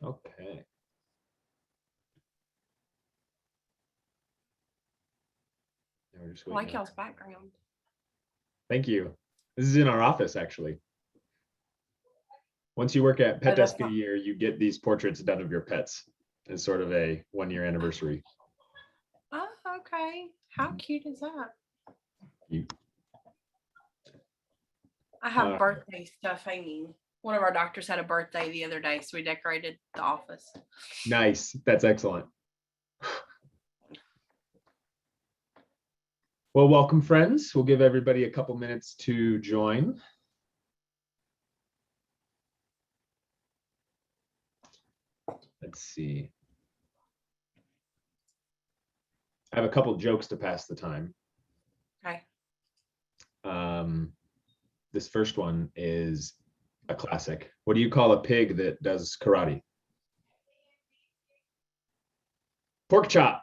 Okay. Now we're just I like waiting. y'all's background. Thank you. This is in our office, actually. Once you work at Oh, that's PetDesk a year, you get these portraits done of your pets as sort of a 1-year anniversary. Oh, okay. How cute is that? You, I have birthday stuff hanging. One of our doctors had a birthday the other day, so we decorated the office. nice. That's excellent. Well, welcome, friends. We'll give everybody a couple minutes to join. Let's see. I have a couple jokes to pass the time. Okay. This first one is a classic. What do you call a pig that does karate? Pork chop.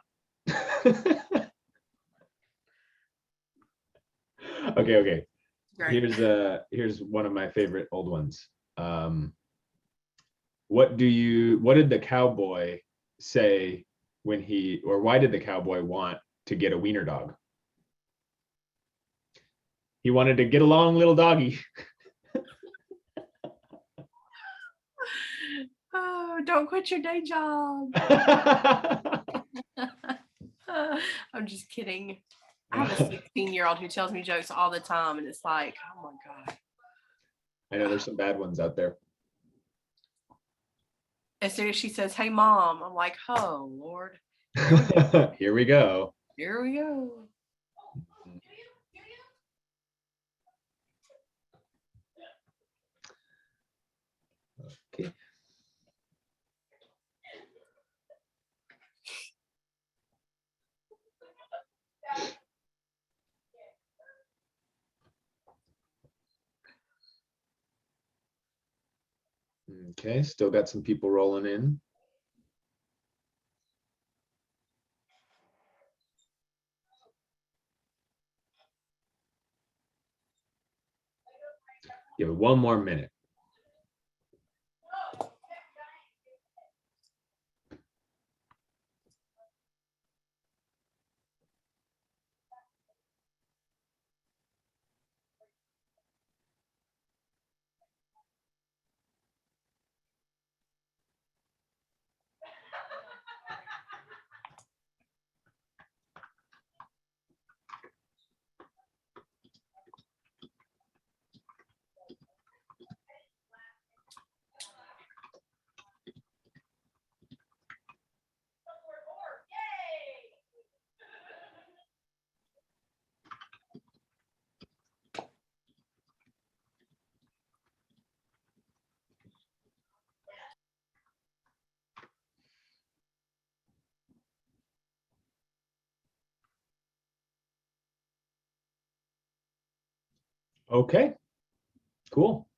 Okay. Great. Here's one of my favorite old ones. What did the cowboy say why did the cowboy want to get a wiener dog? He wanted to get along, little doggy. Oh, don't quit your day job. I'm just kidding. I have a 16-year-old who tells me jokes all the time, and it's like, oh my God. I know there's some bad ones out there. As soon as she says, "Hey, Mom," I'm like, oh, Lord. Here we go. Here we go. Okay. Okay, still got some people rolling in. Give it one more minute. Okay, cool.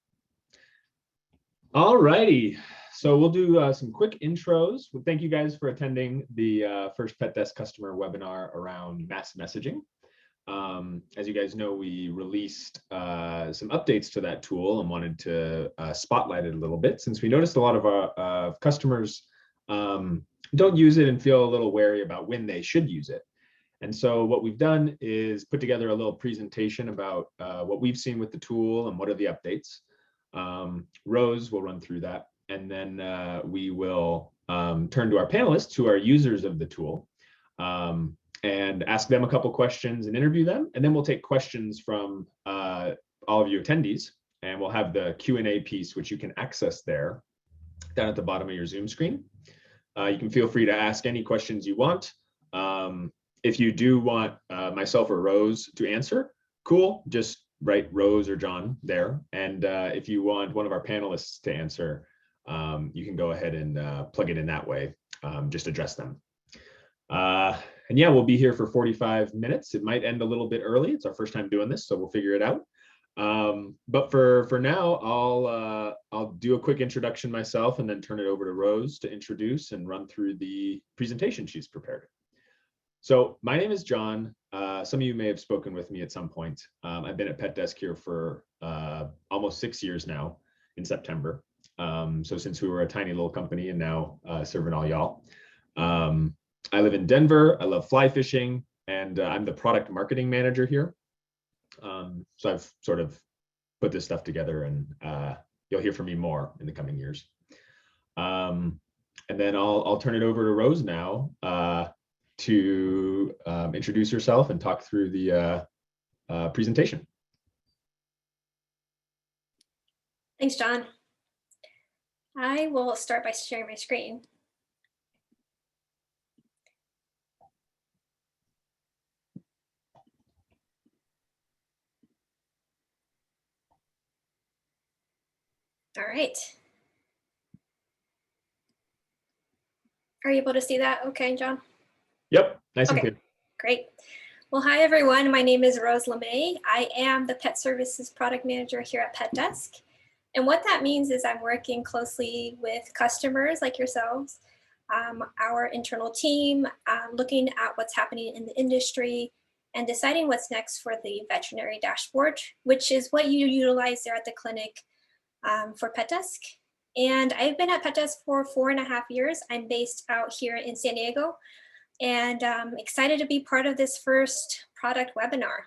All righty. So we'll do some quick intros. Well, thank you guys for attending the first Pet Desk customer webinar around mass messaging. As you guys know, we released some updates to that tool and wanted to spotlight it a little bit, since we noticed a lot of our customers don't use it and feel a little wary about when they should use it. And so what we've done is put together a little presentation about what we've seen with the tool and what are the updates. Rose will run through that, and then we will turn to our panelists who are users of the tool and ask them a couple questions and interview them. And then we'll take questions from all of you attendees, and we'll have the Q&A piece, which you can access there down at the bottom of your Zoom screen. You can feel free to ask any questions you want. If you do want myself or Rose to answer, cool, just write Rose or John there. And if you want one of our panelists to answer, you can go ahead and plug it in that way, just address them. And yeah, we'll be here for 45 minutes. It might end a little bit early. It's our first time doing this, so we'll figure it out. But for now, I'll do a quick introduction myself and then turn it over to Rose to introduce and run through the presentation she's prepared. So my name is John. Some of you may have spoken with me at some point. I've been at PetDesk here for almost 6 years now in September. So since we were a tiny little company and now serving all y'all. I live in Denver. I love fly fishing, and I'm the product marketing manager here. So I've sort of put this stuff together, and you'll hear from me more in the coming years. And then I'll turn it over to Rose now to introduce herself and talk through the presentation. Thanks, John. I will start by sharing my screen. All right. Are you able to see that okay, John? Yep, nice and Okay, clear. great. Well, hi, everyone. My name is Rose LeMay. I am the Pet Services Product Manager here at PetDesk. And what that means is I'm working closely with customers like yourselves, our internal team, looking at what's happening in the industry and deciding what's next for the veterinary dashboard, which is what you utilize there at the clinic for PetDesk. And I've been at PetDesk for 4.5 years. I'm based out here in San Diego, and I'm excited to be part of this first product webinar.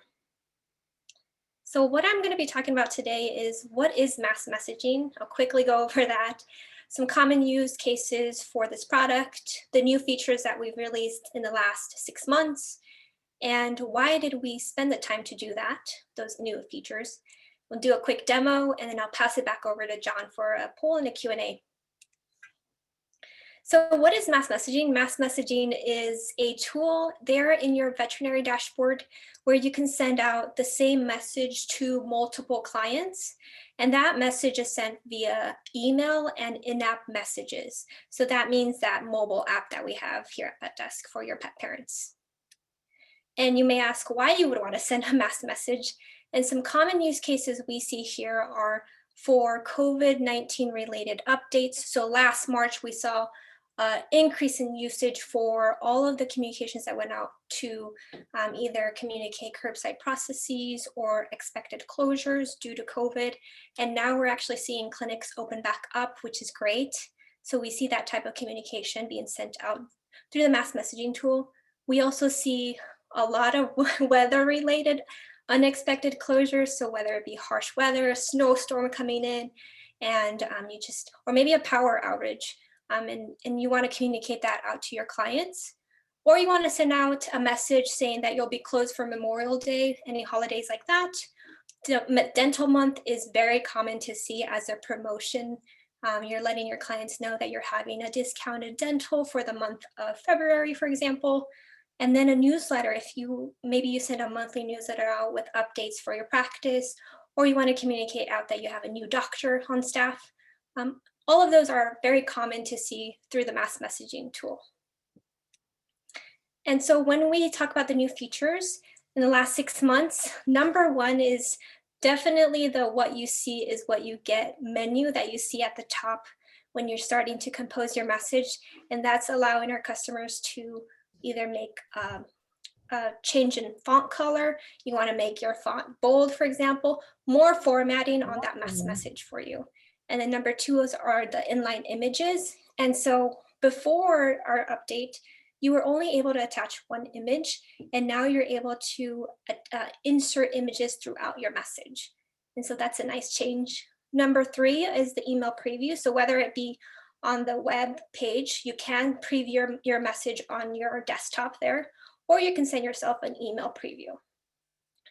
So what I'm going to be talking about today is what is mass messaging. I'll quickly go over that. Some common use cases for this product, the new features that we've released in the last 6 months, and why did we spend the time to do that, those new features. We'll do a quick demo, and then I'll pass it back over to John for a poll and a Q&A. So what is mass messaging? Mass messaging is a tool there in your veterinary dashboard where you can send out the same message to multiple clients. And that message is sent via email and in-app messages. So that means that mobile app that we have here at PetDesk for your pet parents. And you may ask why you would want to send a mass message. And some common use cases we see here are for COVID-19 related updates. So last March, we saw increase in usage for all of the communications that went out to either communicate curbside processes or expected closures due to COVID. And now we're actually seeing clinics open back up, which is great. So we see that type of communication being sent out through the mass messaging tool. We also see a lot of weather related unexpected closures. So whether it be harsh weather, a snowstorm coming in, and or maybe a power outage. And you want to communicate that out to your clients, or you want to send out a message saying that you'll be closed for Memorial Day, any holidays like that. Dental month is very common to see as a promotion. You're letting your clients know that you're having a discounted dental for the month of February, for example. And then a newsletter, if maybe you send a monthly newsletter out with updates for your practice, or you want to communicate out that you have a new doctor on staff. All of those are very common to see through the mass messaging tool. And so when we talk about the new features in the last 6 months, number one is definitely the what you see is what you get menu that you see at the top when you're starting to compose your message. And that's allowing our customers to either make a change in font color. You want to make your font bold, for example, more formatting on that mass message for you. And then number two are the inline images. And so before our update, you were only able to attach one image, and now you're able to insert images throughout your message. And so that's a nice change. Number three is the email preview. So whether it be on the web page, you can preview your message on your desktop there, or you can send yourself an email preview.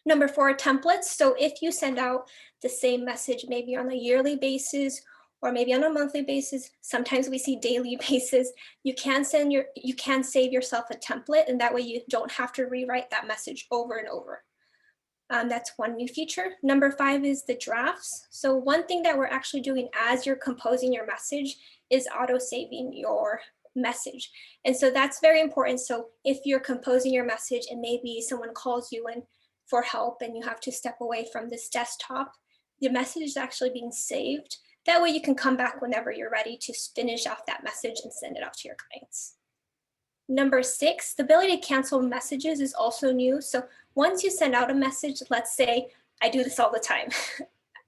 Number four, templates. So if you send out the same message, maybe on a yearly basis, or maybe on a monthly basis, sometimes we see daily basis, you can save yourself a template, and that way you don't have to rewrite that message over and over. That's one new feature. Number five is the drafts. So one thing that we're actually doing as you're composing your message is auto-saving your message. And so that's very important. So if you're composing your message and maybe someone calls you in for help and you have to step away from this desktop, the message is actually being saved. That way you can come back whenever you're ready to finish off that message and send it out to your clients. Number six, the ability to cancel messages is also new. So once you send out a message, let's say I do this all the time.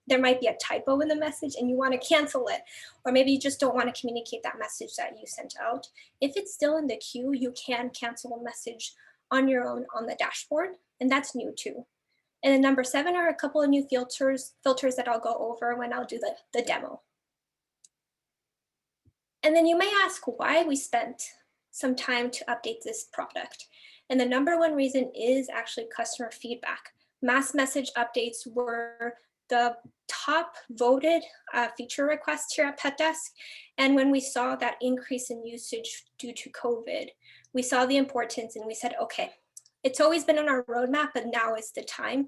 there might be a typo in the message and you want to cancel it, or maybe you just don't want to communicate that message that you sent out. If it's still in the queue, you can cancel a message on your own on the dashboard, and that's new too. And then number 7 are a couple of new filters that I'll go over when I'll do the demo. And then you may ask why we spent some time to update this product. And the number 1 reason is actually customer feedback. Mass message updates were the top voted feature request here at PetDesk. And when we saw that increase in usage due to COVID, we saw the importance and we said, okay, it's always been on our roadmap, but now is the time.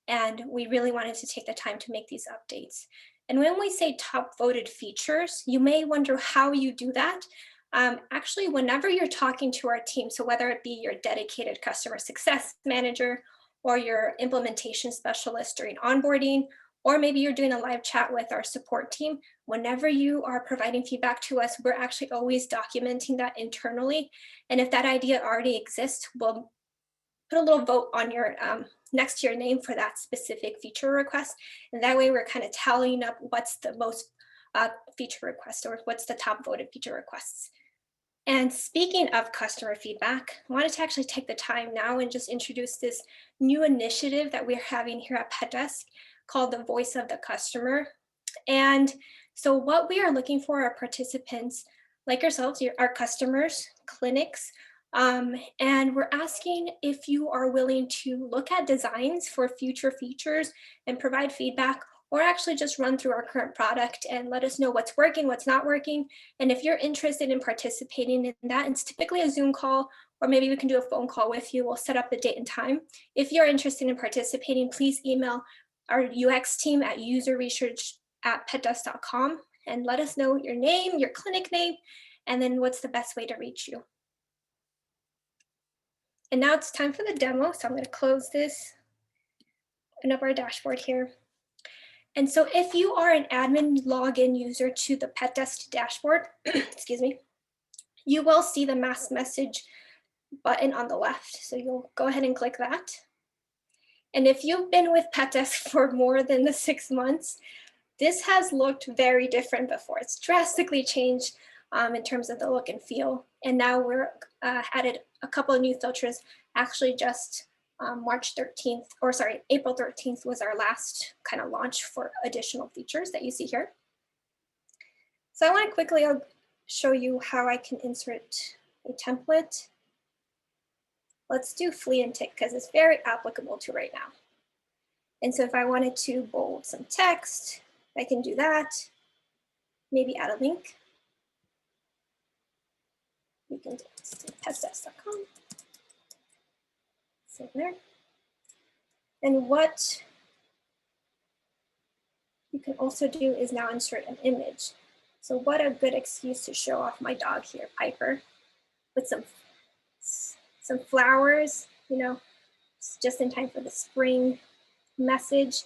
And we really wanted to take the time to make these updates. And when we say top voted features, you may wonder how you do that. Actually, whenever you're talking to our team, so whether it be your dedicated customer success manager or your implementation specialist during onboarding, or maybe you're doing a live chat with our support team, whenever you are providing feedback to us, we're actually always documenting that internally. And if that idea already exists, we'll put a little vote on your next to your name for that specific feature request. And that way we're kind of tallying up what's the most feature request, or what's the top voted feature requests. And speaking of customer feedback, I wanted to actually take the time now and just introduce this new initiative that we're having here at PetDesk called the Voice of the Customer. And so what we are looking for are participants like yourselves, our customers, clinics, and we're asking if you are willing to look at designs for future features and provide feedback, or actually just run through our current product and let us know what's working, what's not working. And if you're interested in participating in that, it's typically a Zoom call, or maybe we can do a phone call with you. We'll set up the date and time. If you're interested in participating, please email our UX team at userresearch@petdesk.com and let us know your name, your clinic name, and then what's the best way to reach you. And now it's time for the demo. So I'm going to close this, open up our dashboard here. And so if you are an admin login user to the PetDesk dashboard, excuse me, you will see the mass message button on the left. So you'll go ahead and click that. And if you've been with PetDesk for more than the 6 months, this has looked very different before. It's drastically changed in terms of the look and feel. And now we're added a couple of new filters, actually just April 13th was our last kind of launch for additional features that you see here. So I want to quickly show you how I can insert a template. Let's do flea and tick because it's very applicable to right now. And so if I wanted to bold some text, I can do that. Maybe add a link. We can do PetDesk's.com. So there. And what you can also do is now insert an image. So what a good excuse to show off my dog here, Piper, with some flowers, you know, just in time for the spring message.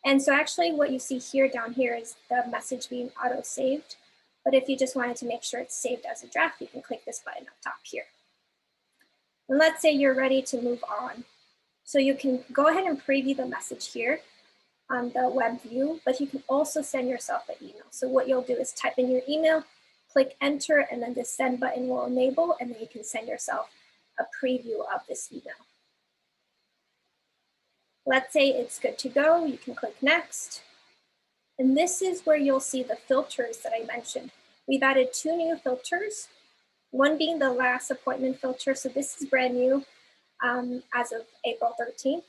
And so actually what you see here down here is the message being auto-saved. But if you just wanted to make sure it's saved as a draft, you can click this button up top here. And let's say you're ready to move on. So you can go ahead and preview the message here on the web view, but you can also send yourself an email. So what you'll do is type in your email, click enter, and then the send button will enable, and then you can send yourself a preview of this email. Let's say it's good to go. You can click next. And this is where you'll see the filters that I mentioned. We've added 2 new filters, one being the last appointment filter. So this is brand new as of April 13th.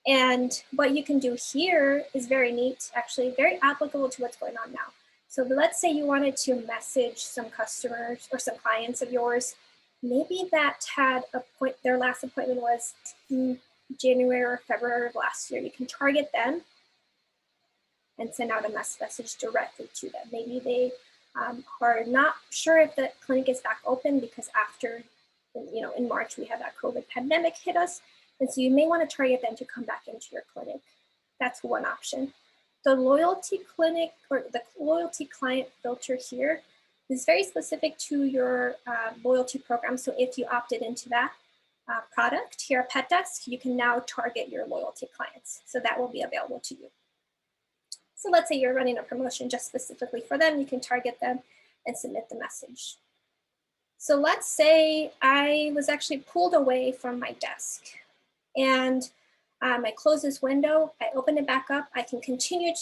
And what you can do here is very neat, actually very applicable to what's going on now. So let's say you wanted to message some customers or some clients of yours, maybe that had their last appointment was January or February of last year. You can target them and send out a message directly to them. Maybe they are not sure if the clinic is back open because after, in March we had that COVID pandemic hit us. And so you may want to target them to come back into your clinic. That's one option. The loyalty clinic or the loyalty client filter here is very specific to your loyalty program. So if you opted into that product here at PetDesk, you can now target your loyalty clients. So that will be available to you. So let's say you're running a promotion just specifically for them, you can target them and submit the message. So let's say I was actually pulled away from my desk and I close this window, I open it back up, I can continue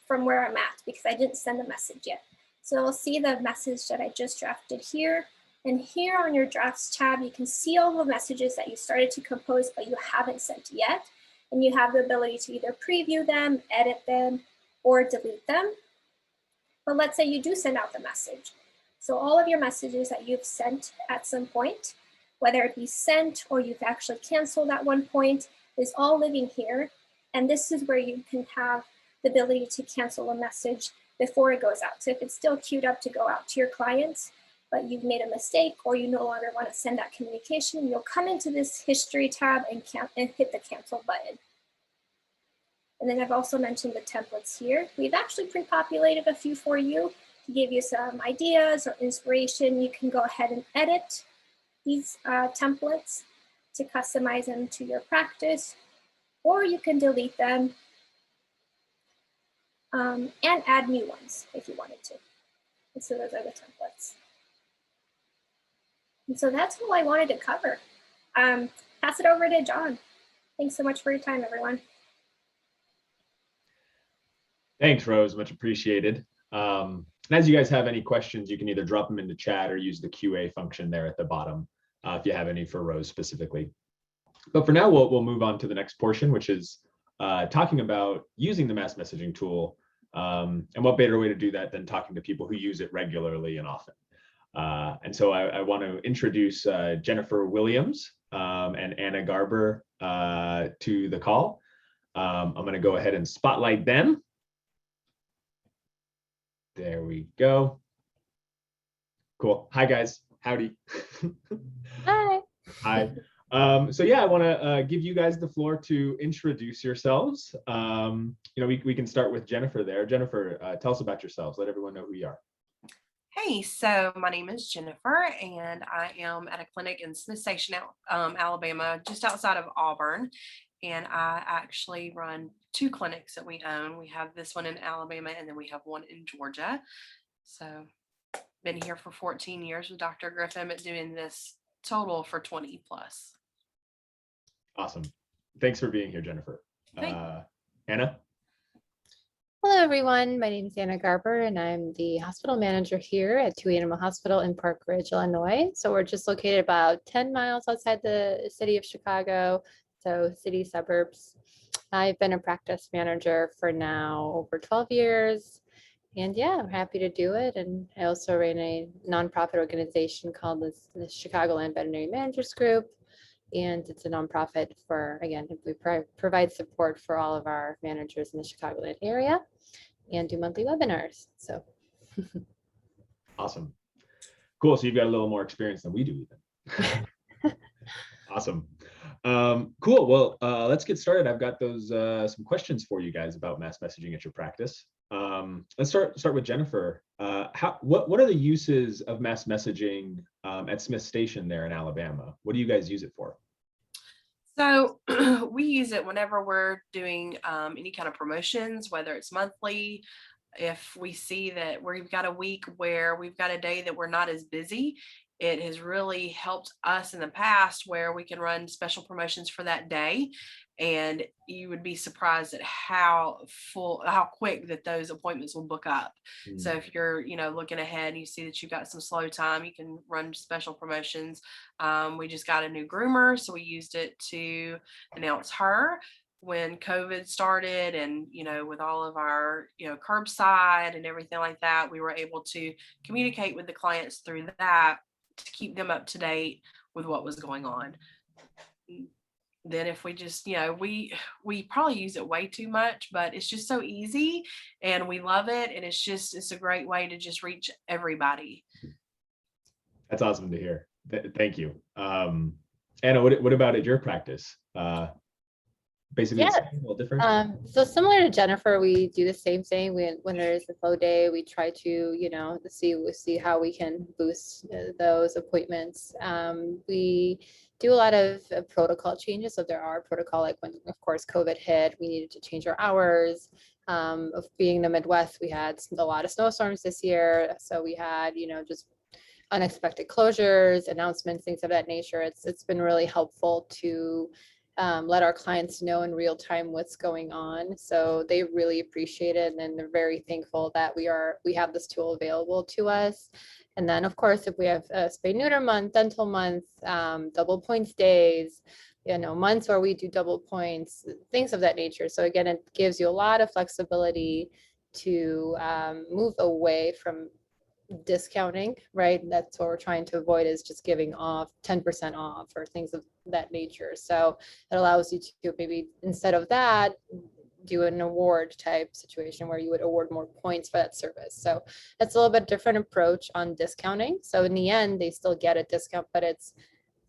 from where I'm at because I didn't send the message yet. So I'll see the message that I just drafted here. And here on your drafts tab, you can see all the messages that you started to compose, but you haven't sent yet. And you have the ability to either preview them, edit them, or delete them. But let's say you do send out the message. So all of your messages that you've sent at some point, whether it be sent or you've actually canceled at one point, is all living here. And this is where you can have the ability to cancel a message before it goes out. So if it's still queued up to go out to your clients, but you've made a mistake or you no longer want to send that communication, you'll come into this history tab and hit the cancel button. And then I've also mentioned the templates here. We've actually pre-populated a few for you to give you some ideas or inspiration. You can go ahead and edit these templates to customize them to your practice, or you can delete them and add new ones if you wanted to. And so those are the templates. And so that's all I wanted to cover. Pass it over to John. Thanks so much for your time, everyone. Thanks, Rose, much appreciated. And as you guys have any questions, you can either drop them into chat or use the QA function there at the bottom if you have any for Rose specifically. But for now, we'll move on to the next portion, which is talking about using the mass messaging tool. And what better way to do that than talking to people who use it regularly and often. And so I want to introduce Jennifer Williams and Anna Garber to the call. I'm going to go ahead and spotlight them. There we go. Cool. Hi, guys. Howdy. Hi. Hi. So yeah, I want to give you guys the floor to introduce yourselves. We can start with Jennifer there. Jennifer, tell us about yourselves. Let everyone know who you are. Hey, so my name is Jennifer, and I am at a clinic in Smith Station, Alabama, just outside of Auburn. And I actually run 2 clinics that we own. We have this one in Alabama, and then we have one in Georgia. So been here for 14 years with Dr. Griffin, but doing this total for 20 plus. Awesome. Thanks for being here, Jennifer. Anna? Hello, everyone. My name is Anna Garber, and I'm the hospital manager here at 2 Animal Hospital in Park Ridge, Illinois. So we're just located about 10 miles outside the city of Chicago, so city suburbs. I've been a practice manager for now over 12 years. And yeah, I'm happy to do it. And I also ran a nonprofit organization called the Chicagoland Veterinary Managers Group. And it's a nonprofit for, again, we provide support for all of our managers in the Chicagoland area and do monthly webinars. So awesome. Cool. So you've got a little more experience than we do even. Awesome. Cool. Well, let's get started. I've got those some questions for you guys about mass messaging at your practice. Let's start with Jennifer. What are the uses of mass messaging at Smith Station there in Alabama? What do you guys use it for? So we use it whenever we're doing any kind of promotions, whether it's monthly. If we see that we've got a week where we've got a day that we're not as busy, it has really helped us in the past where we can run special promotions for that day. And you would be surprised at how quick that those appointments will book up. So if you're, looking ahead and you see that you've got some slow time, you can run special promotions. We just got a new groomer, so we used it to announce her when COVID started, and with all of our curbside and everything like that, we were able to communicate with the clients through that to keep them up to date with what was going on. Then if we just, we probably use it way too much, but it's just so easy and we love it. And it's a great way to just reach everybody. That's awesome to hear. Thank you. Anna, what about at your practice? Basically, yeah. The same, a little different. So similar to Jennifer, we do the same thing. When there's a slow day, we try to, see how we can boost those appointments. We do a lot of protocol changes. So there are protocol, like when, of course, COVID hit, we needed to change our hours. Of being the Midwest, we had a lot of snowstorms this year. So we had, just unexpected closures, announcements, things of that nature. It's been really helpful to let our clients know in real time what's going on. So they really appreciate it, and they're very thankful that we have this tool available to us. And then, of course, if we have a spay neuter month, dental month, double points days, months where we do double points, things of that nature. So again, it gives you a lot of flexibility to move away from discounting, right? That's what we're trying to avoid, is just giving off 10% off or things of that nature. So it allows you to maybe, instead of that, do an award type situation where you would award more points for that service. So it's a little bit different approach on discounting. So in the end, they still get a discount, but it's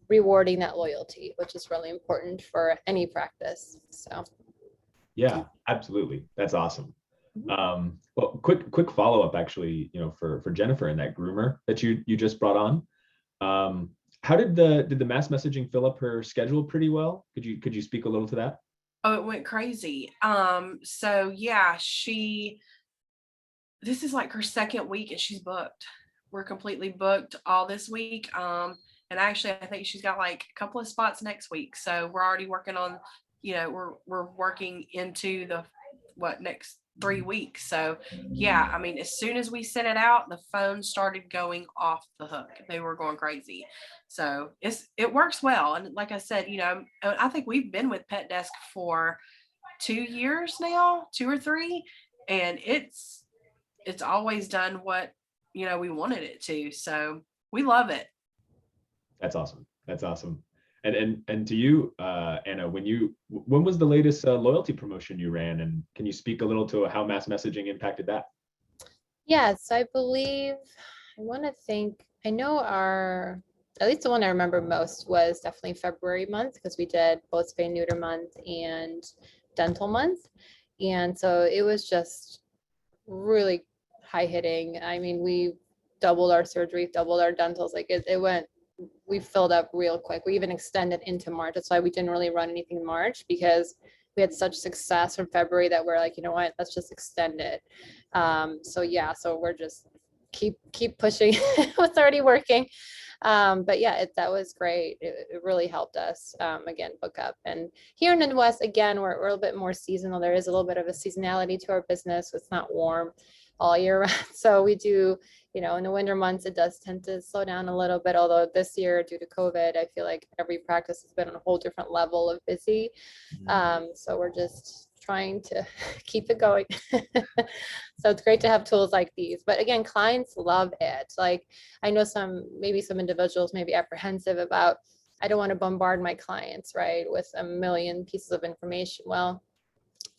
rewarding that loyalty, which is really important for any practice. So yeah, absolutely. That's awesome. Well, quick follow-up actually, for Jennifer and that groomer that you just brought on. How did the mass messaging fill up her schedule pretty well? Could you speak a little to that? Oh, it went crazy. So yeah, this is like her second week and she's booked. We're completely booked all this week. And actually I think she's got like a couple of spots next week. So we're already working on, we're working into the next 3 weeks. So yeah, I mean, as soon as we sent it out, the phone started going off the hook. They were going crazy. So it works well. And like I said, I think we've been with PetDesk for 2 years now, 2 or 3, and it's always done what we wanted it to. So we love it. That's awesome. That's awesome. And to you, Anna, when was the latest loyalty promotion you ran, and can you speak a little to how mass messaging impacted that? Yes, I believe, I know at least the one I remember most was definitely February month, because we did both spay neuter month and dental month. And so it was just really high hitting. I mean, we doubled our surgery, doubled our dentals. Like we filled up real quick. We even extended into March. That's why we didn't really run anything in March, because we had such success from February that we're like, you know what, let's just extend it. So yeah, so we're just keep pushing what's already working. But yeah, that was great. It really helped us, again, book up. And here in the West, again, we're a little bit more seasonal. There is a little bit of a seasonality to our business. It's not warm all year round. So we do, in the winter months, it does tend to slow down a little bit. Although this year, due to COVID, I feel like every practice has been on a whole different level of busy. So we're just trying to keep it going. So it's great to have tools like these. But again, clients love it. Like, I know maybe some individuals may be apprehensive about, I don't want to bombard my clients, right, with a million pieces of information. Well,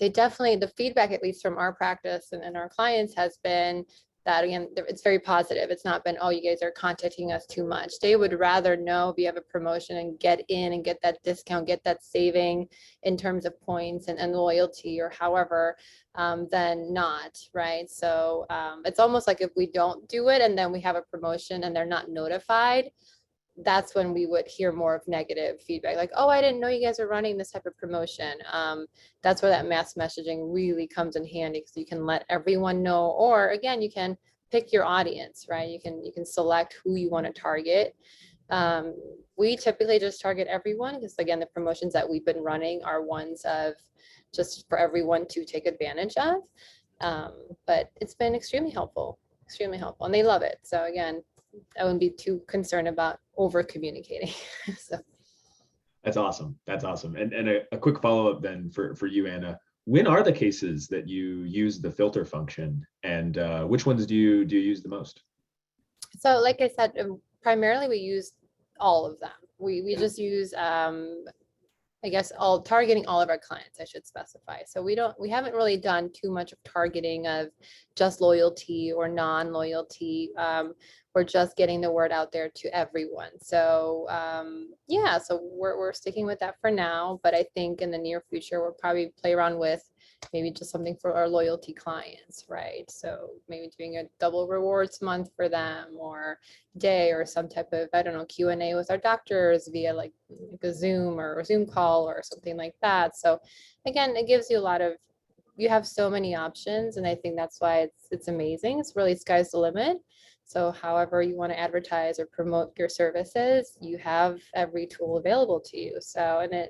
the feedback, at least from our practice and our clients, has been that, again, it's very positive. It's not been, oh, you guys are contacting us too much. They would rather know we have a promotion and get in and get that discount, get that saving in terms of points and loyalty, or however, than not, right? So it's almost like if we don't do it and then we have a promotion and they're not notified, that's when we would hear more of negative feedback, like, oh, I didn't know you guys are running this type of promotion. That's where that mass messaging really comes in handy, because you can let everyone know, or again, you can pick your audience, right? You can select who you want to target. We typically just target everyone, because again, the promotions that we've been running are ones of just for everyone to take advantage of. But it's been extremely helpful, and they love it. So again, I wouldn't be too concerned about over communicating. So That's awesome. That's awesome. And a quick follow-up then for you, Anna. When are the cases that you use the filter function, and which ones do you use the most? So like I said, primarily we use all of them. We just use I guess targeting all of our clients, I should specify. So we haven't really done too much of targeting of just loyalty or non-loyalty. We're just getting the word out there to everyone. So yeah, so we're sticking with that for now. But I think in the near future, we'll probably play around with maybe just something for our loyalty clients, right? So maybe doing a double rewards month for them, or day, or some type of, I don't know, Q&A with our doctors via like a Zoom or a Zoom call or something like that. So again, it gives you a lot of you have so many options, and I think that's why it's amazing. It's really sky's the limit. So however you want to advertise or promote your services, you have every tool available to you. So, and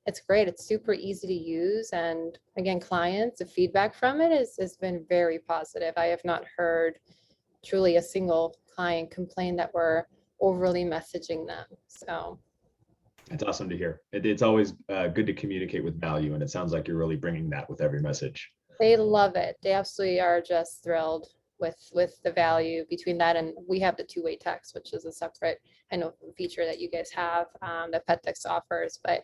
it's great. It's super easy to use. And again, clients, the feedback from it has been very positive. I have not heard truly a single client complain that we're overly messaging them. So It's awesome to hear. It's always good to communicate with value, and it sounds like you're really bringing that with every message. they love it. They absolutely are just thrilled with the value between that, and we have the two-way text, which is a separate, I know, feature that you guys have that PetDesk's offers. But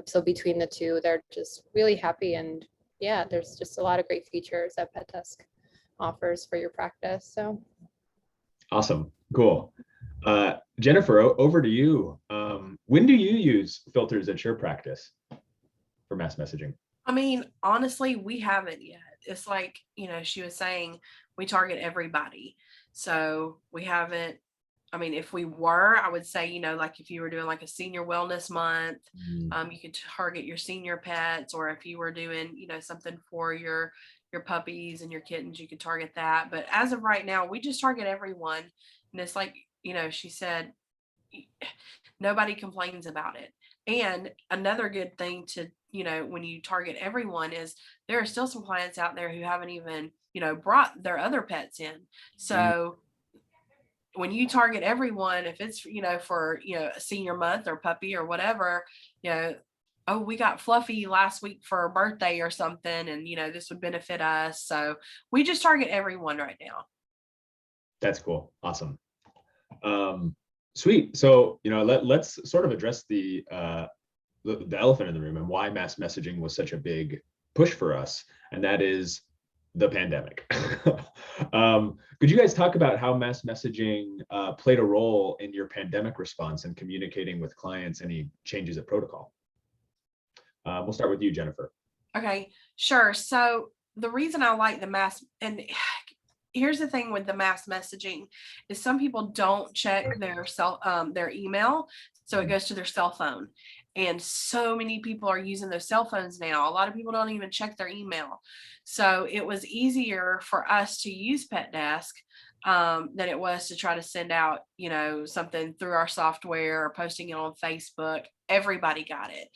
so between the two, they're just really happy. And yeah, there's just a lot of great features that PetDesk offers for your practice. So Awesome. Cool. Jennifer, over to you. When do you use filters at your practice for mass messaging? I mean, honestly, we haven't yet. It's like, she was saying, we target everybody. So we haven't, I mean, if we were, I would say, like if you were doing like a senior wellness month, you could target your senior pets, or if you were doing, something for your puppies and your kittens, you could target that. But as of right now, we just target everyone. And it's like, she said, nobody complains about it. And another good thing to, when you target everyone, is there are still some clients out there who haven't even, brought their other pets in. So when you target everyone, if it's, for, a senior month or puppy or whatever, oh, we got Fluffy last week for her birthday or something, and, this would benefit us. So we just target everyone right now. That's cool. Awesome. Sweet. So, let's sort of address the elephant in the room and why mass messaging was such a big push for us, and that is the pandemic. Could you guys talk about how mass messaging played a role in your pandemic response and communicating with clients any changes at protocol? We'll start with you, Jennifer. Okay, sure. So the reason I like the mass, and here's the thing with the mass messaging, is some people don't check their email, so it goes to their cell phone. And so many people are using those cell phones now. A lot of people don't even check their email. So it was easier for us to use PetDesk than it was to try to send out, something through our software or posting it on Facebook. Everybody got it.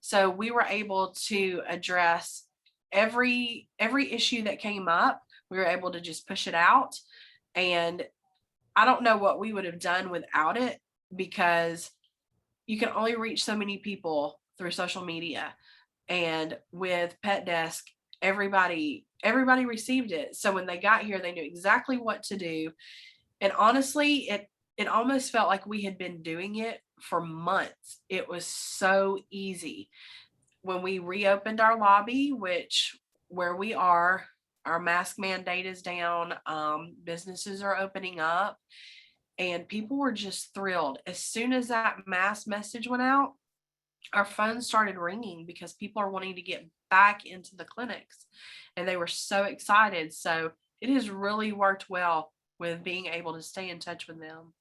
So we were able to address every issue that came up. We were able to just push it out. And I don't know what we would have done without it, because you can only reach so many people through social media. And with PetDesk, everybody received it. So when they got here, they knew exactly what to do. And honestly, it almost felt like we had been doing it for months. It was so easy. When we reopened our lobby, where we are, our mask mandate is down, businesses are opening up, and people were just thrilled. As soon as that mass message went out, our phones started ringing because people are wanting to get back into the clinics, and they were so excited. So it has really worked well with being able to stay in touch with them.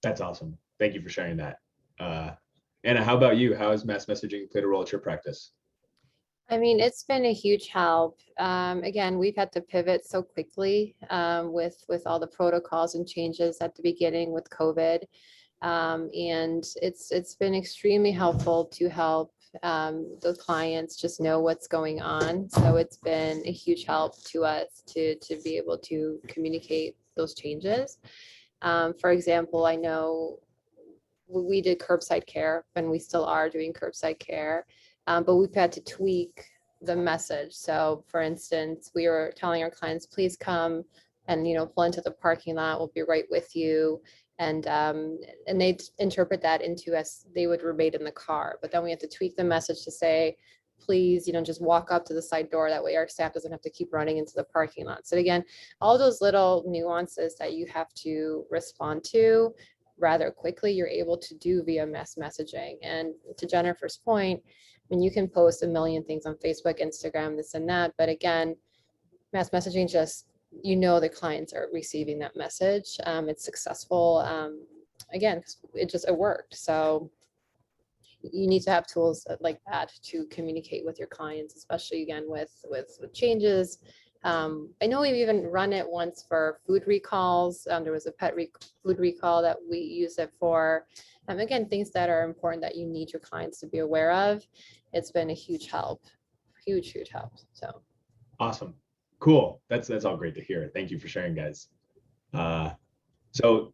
That's awesome. Thank you for sharing that. Anna, how about you? How has mass messaging played a role at your practice? I mean, it's been a huge help. Again, we've had to pivot so quickly with all the protocols and changes at the beginning with COVID. And it's been extremely helpful to help the clients just know what's going on. So it's been a huge help to us to be able to communicate those changes. For example, I know we did curbside care, and we still are doing curbside care, but we've had to tweak the message. So for instance, we were telling our clients, please come and pull into the parking lot, we'll be right with you. And they interpret that into as they would remain in the car. But then we have to tweak the message to say, please, just walk up to the side door. That way our staff doesn't have to keep running into the parking lot. So again, all those little nuances that you have to respond to rather quickly, you're able to do via mass messaging. And to Jennifer's point, I mean, you can post a million things on Facebook, Instagram, this and that. But again, mass messaging just, the clients are receiving that message. It's successful. Again, it worked. So you need to have tools like that to communicate with your clients, especially again with changes. I know we've even run it once for food recalls. There was a food recall that we use it for. Again, things that are important that you need your clients to be aware of. It's been a huge help, huge help. So awesome, cool. That's all great to hear. Thank you for sharing, guys. So,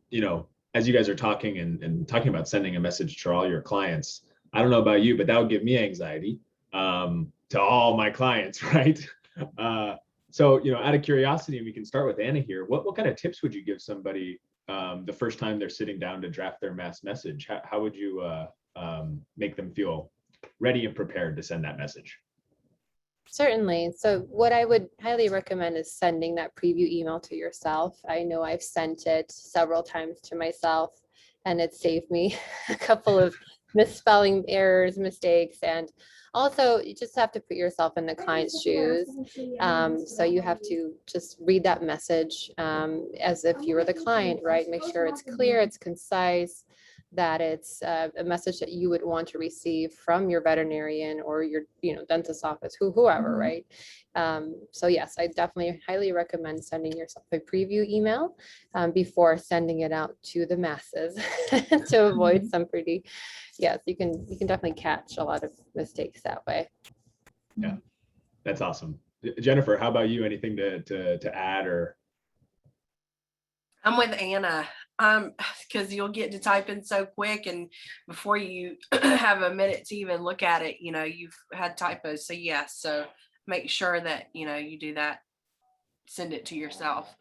as you guys are talking and talking about sending a message to all your clients, I don't know about you, but that would give me anxiety to all my clients, right? So, out of curiosity, and we can start with Anna here, what kind of tips would you give somebody the first time they're sitting down to draft their mass message? How would you make them feel ready and prepared to send that message? certainly. So what I would highly recommend is sending that preview email to yourself. I know I've sent it several times to myself, and it saved me a couple of misspelling errors, mistakes, and also you just have to put yourself in the client's shoes. So you have to just read that message as if you were the client, right? Make sure it's clear, it's concise, that it's a message that you would want to receive from your veterinarian or your dentist office, whoever, right? So yes, I definitely highly recommend sending yourself a preview email before sending it out to the masses to avoid some pretty, yes, you can definitely catch a lot of mistakes that way. Yeah, that's awesome. Jennifer, how about you? Anything to add? Or I'm with Anna, because you'll get to type in so quick, and before you have a minute to even look at it, you've had typos. So yes, so make sure that you do that. Send it to yourself.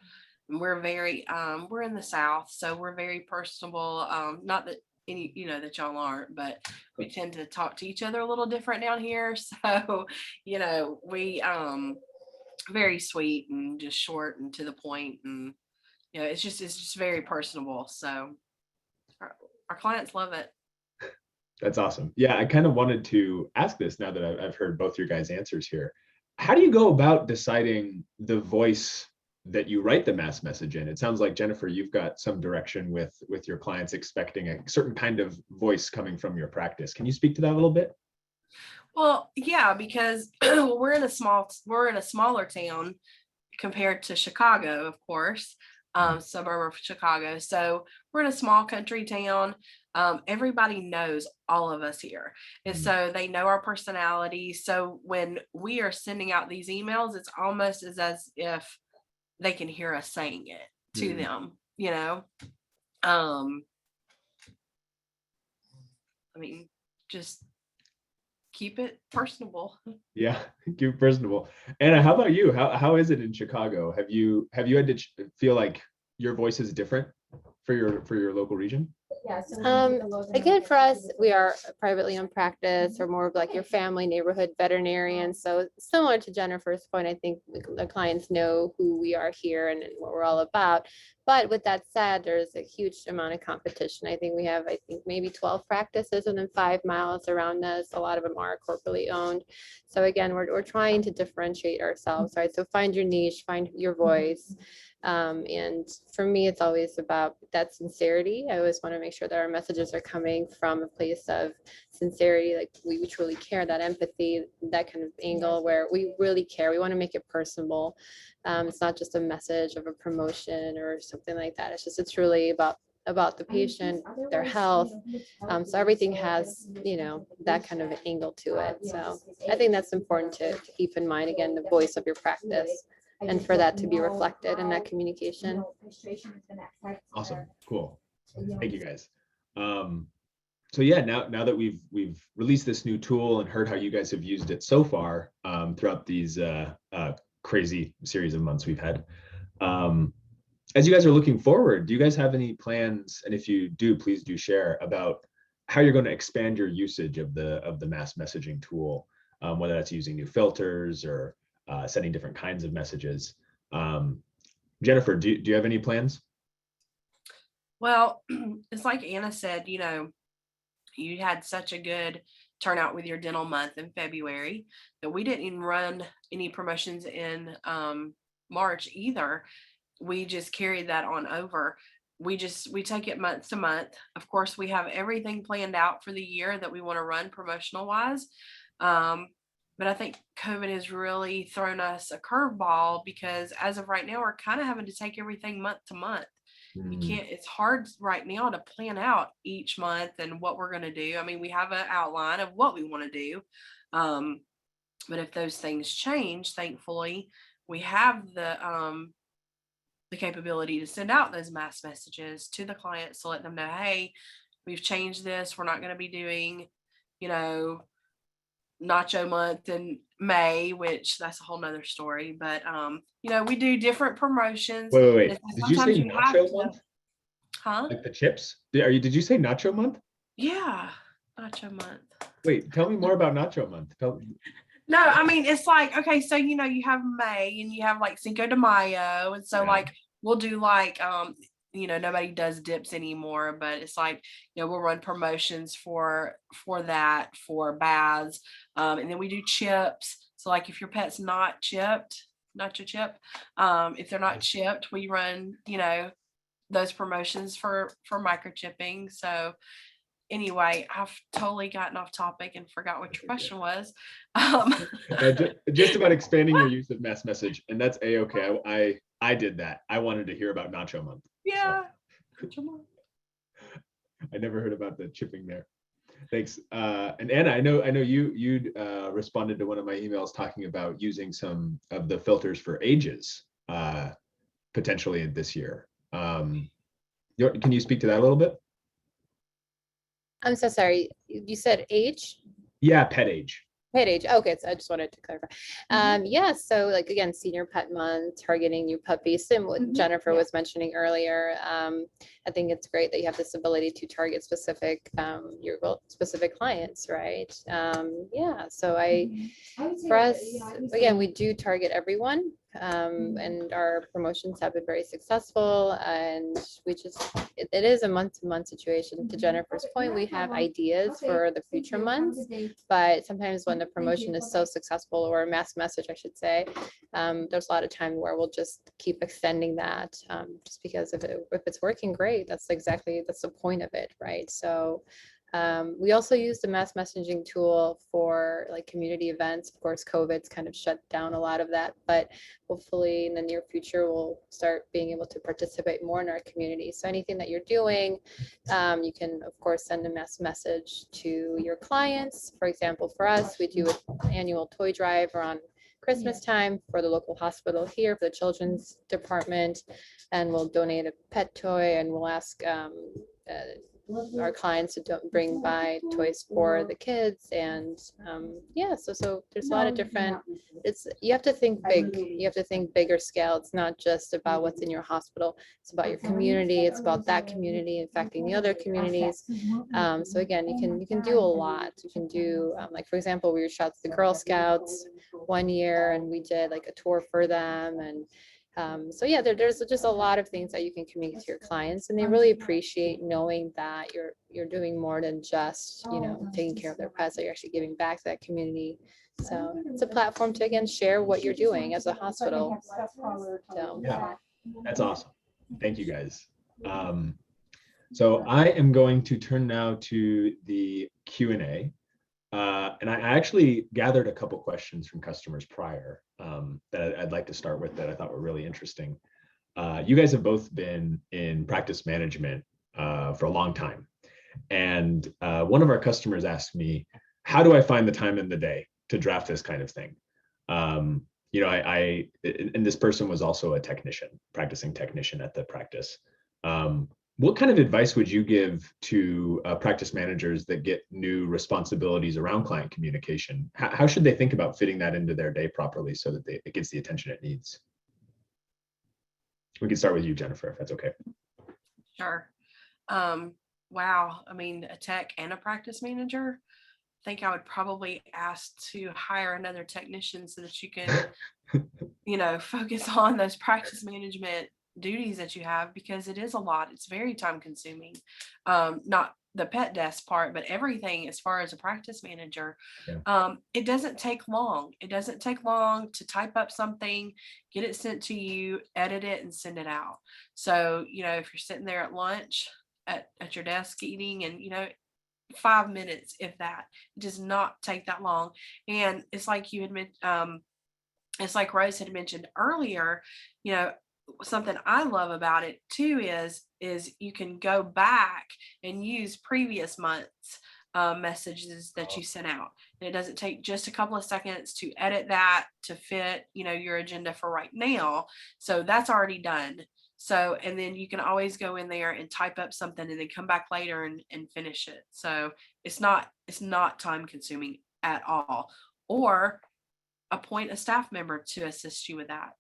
And we're we're in the South, so we're very personable. Not that any that y'all aren't, but we tend to talk to each other a little different down here. So we very sweet and just short and to the point, and it's just very personable. So our clients love it. that's awesome. Yeah, I kind of wanted to ask this now that I've heard both your guys' answers here. How do you go about deciding the voice that you write the mass message in? It sounds like, Jennifer, you've got some direction with your clients expecting a certain kind of voice coming from your practice. Can you speak to that a little bit? Well, yeah, because we're in a smaller town compared to Chicago, of course, suburb of Chicago. So we're in a small country town. Everybody knows all of us here. And so they know our personalities. So when we are sending out these emails, it's almost as if they can hear us saying it to them, I mean, just keep it personable. Yeah, keep it personable. Anna, how about you? How is it in Chicago? Have you had to feel like your voice is different for your local region? Again, for us, we are a privately owned practice, or more of like your family neighborhood veterinarian. So similar to Jennifer's point, I think the clients know who we are here and what we're all about. But with that said, there's a huge amount of competition. I think we have, maybe 12 practices within 5 miles around us. A lot of them are corporately owned. So again, we're trying to differentiate ourselves, right? So find your niche, find your voice. And for me, it's always about that sincerity. I always want to make sure that our messages are coming from a place of sincerity, like we truly care, that empathy, that kind of angle where we really care. We want to make it personable. It's not just a message of a promotion or something like that. It's really about the patient, their health. So everything has, that kind of angle to it. So I think that's important to keep in mind, again, the voice of your practice, and for that to be reflected in that communication. Awesome. Cool. Thank you, guys. So yeah, now that we've released this new tool and heard how you guys have used it so far throughout these crazy series of months we've had, as you guys are looking forward, do you guys have any plans? And if you do, please do share about how you're going to expand your usage of the mass messaging tool, whether that's using new filters or sending different kinds of messages. Jennifer, do you have any plans? Well, it's like Anna said, you had such a good turnout with your dental month in February that we didn't even run any promotions in March either. We just carried that on over. we take it month to month. Of course, we have everything planned out for the year that we want to run promotional wise. But I think COVID has really thrown us a curveball because as of right now, we're kind of having to take everything month to month. You can't, it's hard right now to plan out each month and what we're going to do. I mean, we have an outline of what we want to do. But if those things change, thankfully, we have the capability to send out those mass messages to the clients to let them know, hey, we've changed this. We're not going to be doing, you know, nacho month in May, which that's a whole nother story. But you know, we do different promotions. Wait. Did you say Sometimes you have nacho to, month? huh? Like the chips? Did you say nacho month? Yeah, nacho month. Wait, tell me more about nacho month. No, I mean, it's like, okay, so, you know, you have May and you have like Cinco de Mayo. And so Yeah. like, we'll do like, you know, nobody does dips anymore, but it's like, you know, we'll run promotions for that, for baths. And then we do chips. So like if your pet's not chipped, not your chip, if they're not chipped, we run, you know, those promotions for microchipping. So anyway, I've totally gotten off topic and forgot what your question was. Just about expanding your use of mass message, and that's a-okay. I did that. I wanted to hear about nacho month. Yeah. So. I never heard about the chipping there. Thanks. And Anna, I know you responded to one of my emails talking about using some of the filters for ages potentially this year. Can you speak to that a little bit? I'm so sorry. You said age? Yeah, pet age. Pet age. Okay, so I just wanted to clarify. Yeah, so like again, Senior Pet Month, targeting new puppies, and what Jennifer was mentioning earlier. I think it's great that you have this ability to target specific your specific clients, right? Yeah, so for us, again, we do target everyone, and our promotions have been very successful, and we just it is a month-to-month situation. To Jennifer's point, we have ideas for the future months, but sometimes when the promotion is so successful, or a mass message, I should say, there's a lot of time where we'll just keep extending that, just because if it's working great, that's the point of it, right? So we also use the mass messaging tool for like community events. Of course, COVID's kind of shut down a lot of that, but hopefully in the near future, we'll start being able to participate more in our community. So anything that you're doing, you can, of course, send a mass message to your clients. For example, for us, we do an annual toy drive around Christmas time for the local hospital here, for the children's department, and we'll donate a pet toy, and we'll ask our clients to bring by toys for the kids. And yeah, so there's a lot of different, you have to think big, you have to think bigger scale. It's not just about what's in your hospital, it's about your community, it's about that community affecting the other communities. So again, you can do a lot. You can do like, for example, we reached out to the Girl Scouts one year and we did like a tour for them. And so yeah, there's just a lot of things that you can communicate to your clients, and they really appreciate knowing that you're doing more than just, you know, taking care of their pets, that you're actually giving back to that community. So it's a platform to, again, share what you're doing as a hospital. So yeah, that's awesome. Thank you guys. So I am going to turn now to the Q&A. And I actually gathered a couple questions from customers prior that I'd like to start with that I thought were really interesting. You guys have both been in practice management for a long time. And one of our customers asked me, how do I find the time in the day to draft this kind of thing? You know, and this person was also a technician, practicing technician at the practice. What kind of advice would you give to practice managers that get new responsibilities around client communication? How should they think about fitting that into their day properly so that it gets the attention it needs? We can start with you, Jennifer, if that's okay. Sure. Wow. I mean, a tech and a practice manager. I think I would probably ask to hire another technician so that you can, you know, focus on those practice management duties that you have, because it is a lot. It's very time consuming. Not the pet desk part, but everything as far as a practice manager, Yeah. it doesn't take long. It doesn't take long to type up something, get it sent to you, edit it, and send it out. So, if you're sitting there at lunch at your desk eating, and 5 minutes, if that, it does not take that long. And it's like you had mentioned, it's like Rose had mentioned earlier, you know, something I love about it too is you can go back and use previous months messages that you sent out. And it doesn't take just a couple of seconds to edit that to fit, your agenda for right now. So that's already done. So, and then you can always go in there and type up something and then come back later and finish it. So it's not time consuming at all. Or appoint a staff member to assist you with that.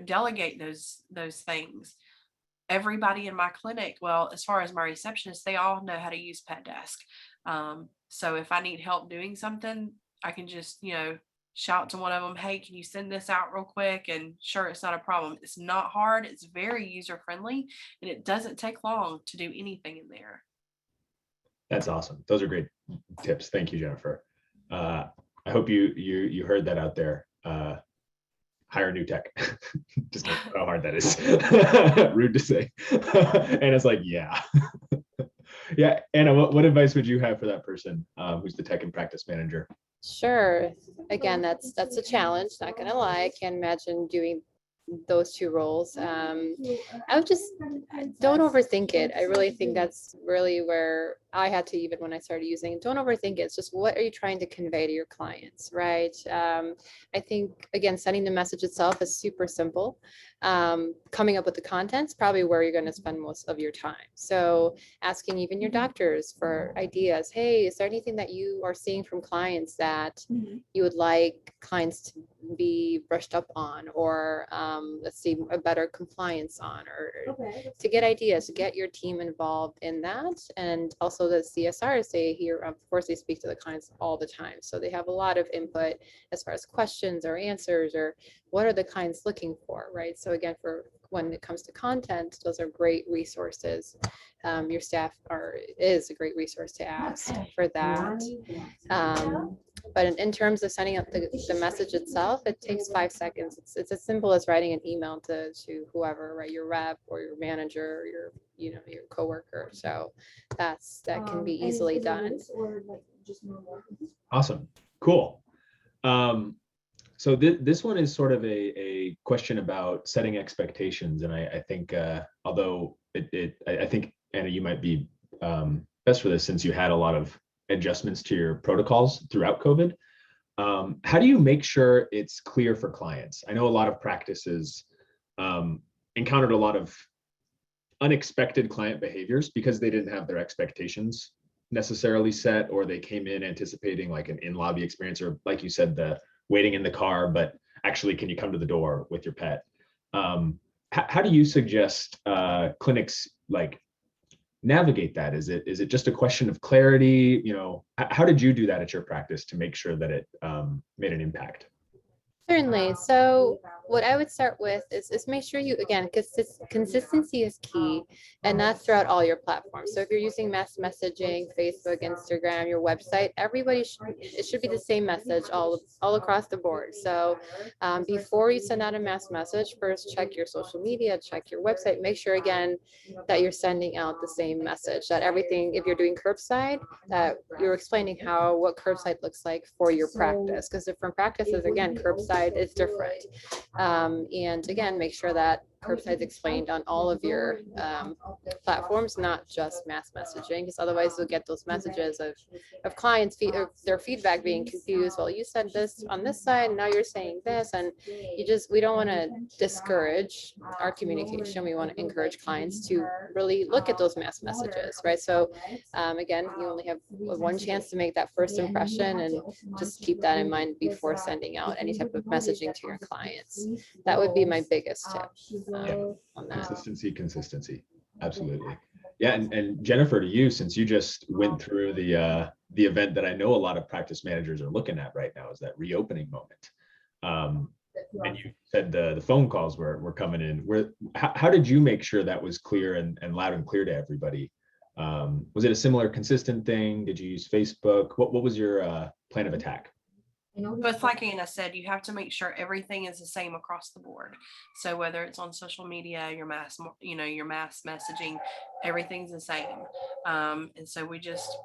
Delegate those things. Everybody in my clinic, well, as far as my receptionists, they all know how to use PetDesk. So if I need help doing something, I can just shout to one of them, hey, can you send this out real quick? And sure, it's not a problem. It's not hard. It's very user friendly, and it doesn't take long to do anything in there. That's awesome. Those are great tips. Thank you, Jennifer. I hope you heard that out there. Hire new tech. Just know how hard that is. Rude to say. And it's like, yeah. Yeah. Anna, what advice would you have for that person who's the tech and practice manager? Sure. Again, that's a challenge, not gonna lie. I can't imagine doing those two roles. I would just don't overthink it. I really think that's really where I had to, even when I started using it, don't overthink it. It's just, what are you trying to convey to your clients, right? I think, again, sending the message itself is super simple. Coming up with the contents, probably where you're going to spend most of your time. So asking even your doctors for ideas. Hey, is there anything that you are seeing from clients that you would like clients to be brushed up on, or let's see, a better compliance on, or to get ideas, to get your team involved in that. And also the CSRs, they hear, of course, they speak to the clients all the time. So they have a lot of input as far as questions or answers, or what are the clients looking for, right? So again, for when it comes to content, those are great resources. Your staff is a great resource to ask for that. But in terms of sending out the message itself, it takes 5 seconds. It's as simple as writing an email to whoever, right? Your rep or your manager, or your coworker. So that can be easily done. Awesome. Cool. So this one is sort of a question about setting expectations. And I think, although I think, Anna, you might be best for this, since you had a lot of adjustments to your protocols throughout COVID. How do you make sure it's clear for clients? I know a lot of practices encountered a lot of unexpected client behaviors because they didn't have their expectations necessarily set, or they came in anticipating like an in-lobby experience, or like you said, the waiting in the car, but actually, can you come to the door with your pet? How do you suggest clinics like navigate that? Is it just a question of clarity? How did you do that at your practice to make sure that it made an impact? Certainly. So what I would start with is make sure you, again, consistency is key, and that's throughout all your platforms. So if you're using mass messaging, Facebook, Instagram, your website, it should be the same message all across the board. So before you send out a mass message, first check your social media, check your website, make sure again that you're sending out the same message, that everything, if you're doing curbside, that you're explaining what curbside looks like for your practice, because different practices, again, curbside is different. And again, make sure that curbside is explained on all of your platforms, not just mass messaging, because otherwise you'll get those messages of clients their feedback being confused. Well, you said this on this side, now you're saying this, and we don't want to discourage our communication. We want to encourage clients to really look at those mass messages, right? So again, you only have one chance to make that first impression, and just keep that in mind before sending out any type of messaging to your clients. That would be my biggest tip. On that. Consistency. Absolutely. Yeah. And Jennifer, to you, since you just went through the event that I know a lot of practice managers are looking at right now, is that reopening moment. And you said the phone calls were coming in. How did you make sure that was clear and loud and clear to everybody Was it a similar consistent thing? Did you use Facebook? What was your plan of attack? But like Anna said, you have to make sure everything is the same across the board. So whether it's on social media, your mass messaging, everything's the same. And so we just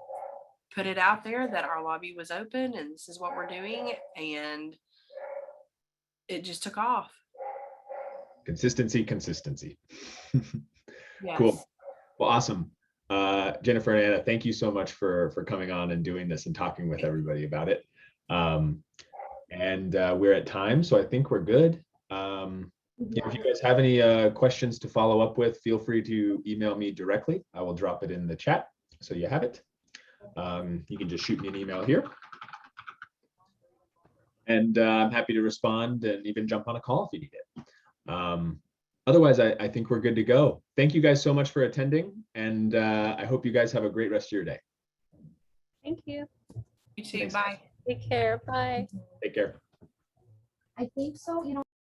put it out there that our lobby was open and this is what we're doing. And it just took off. Consistency. Yes. Cool. Well, awesome. Jennifer and Anna, thank you so much for coming on and doing this and talking with everybody about it. We're at time, so I think we're good. If you guys have any questions to follow up with, feel free to email me directly. I will drop it in the chat so you have it. You can just shoot me an email here. And I'm happy to respond and even jump on a call if you need it. Otherwise, I think we're good to go. Thank you guys so much for attending, and I hope you guys have a great rest of your day. Thank you. You too. Thanks. Bye. Take care. Bye. Take care. I think so,